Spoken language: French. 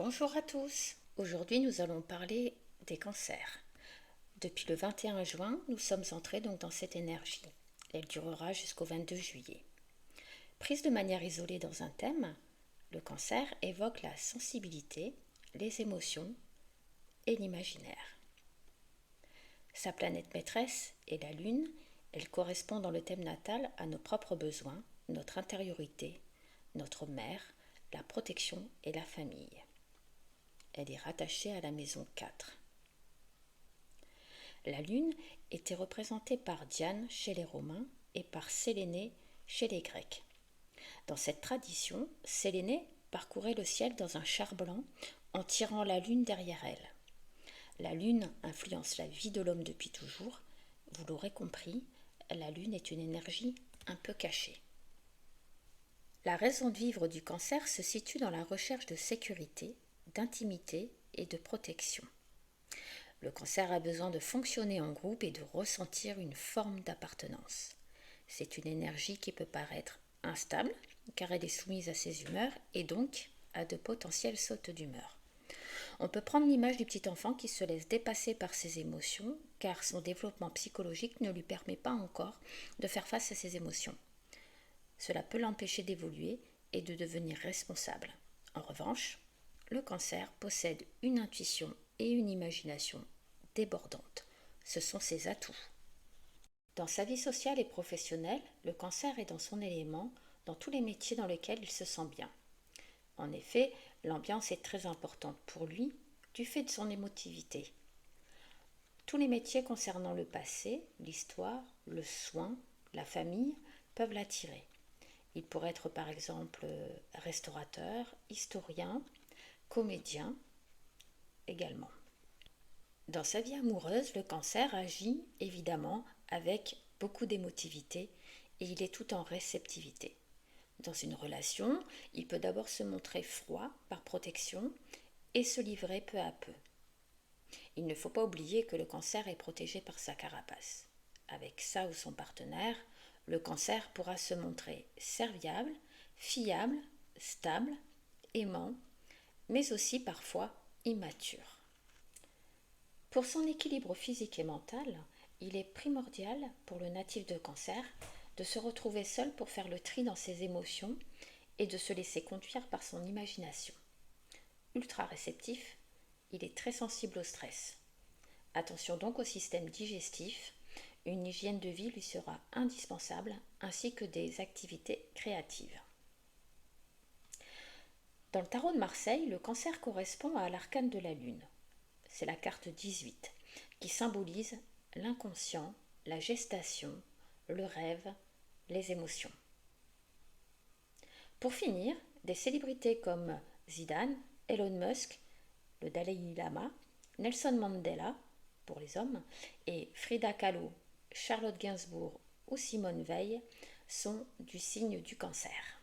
Bonjour à tous. Aujourd'hui, nous allons parler des cancers. Depuis le 21 juin, nous sommes entrés donc dans cette énergie. Elle durera jusqu'au 22 juillet. Prise de manière isolée dans un thème, le cancer évoque la sensibilité, les émotions et l'imaginaire. Sa planète maîtresse est la Lune. Elle correspond dans le thème natal à nos propres besoins, notre intériorité, notre mère, la protection et la famille. Elle est rattachée à la maison 4. La Lune était représentée par Diane chez les Romains et par Sélénée chez les Grecs. Dans cette tradition, Sélénée parcourait le ciel dans un char blanc en tirant la Lune derrière elle. La Lune influence la vie de l'homme depuis toujours. Vous l'aurez compris, la Lune est une énergie un peu cachée. La raison de vivre du cancer se situe dans la recherche de sécurité, d'intimité et de protection. Le cancer a besoin de fonctionner en groupe et de ressentir une forme d'appartenance. C'est une énergie qui peut paraître instable car elle est soumise à ses humeurs et donc à de potentielles sautes d'humeur. On peut prendre l'image du petit enfant qui se laisse dépasser par ses émotions car son développement psychologique ne lui permet pas encore de faire face à ses émotions. Cela peut l'empêcher d'évoluer et de devenir responsable. En revanche, le cancer possède une intuition et une imagination débordantes. Ce sont ses atouts. Dans sa vie sociale et professionnelle, le cancer est dans son élément dans tous les métiers dans lesquels il se sent bien. En effet, l'ambiance est très importante pour lui du fait de son émotivité. Tous les métiers concernant le passé, l'histoire, le soin, la famille peuvent l'attirer. Il pourrait être par exemple restaurateur, historien, comédien également. Dans sa vie amoureuse, le cancer agit évidemment avec beaucoup d'émotivité et il est tout en réceptivité. Dans une relation, il peut d'abord se montrer froid par protection et se livrer peu à peu. Il ne faut pas oublier que le cancer est protégé par sa carapace. Avec sa ou son partenaire, le cancer pourra se montrer serviable, fiable, stable, aimant, mais aussi parfois immature. Pour son équilibre physique et mental, il est primordial pour le natif de cancer de se retrouver seul pour faire le tri dans ses émotions et de se laisser conduire par son imagination. Ultra réceptif, il est très sensible au stress. Attention donc au système digestif, une hygiène de vie lui sera indispensable ainsi que des activités créatives. Dans le tarot de Marseille, le cancer correspond à l'arcane de la Lune. C'est la carte 18 qui symbolise l'inconscient, la gestation, le rêve, les émotions. Pour finir, des célébrités comme Zidane, Elon Musk, le Dalai Lama, Nelson Mandela pour les hommes et Frida Kahlo, Charlotte Gainsbourg ou Simone Veil sont du signe du cancer.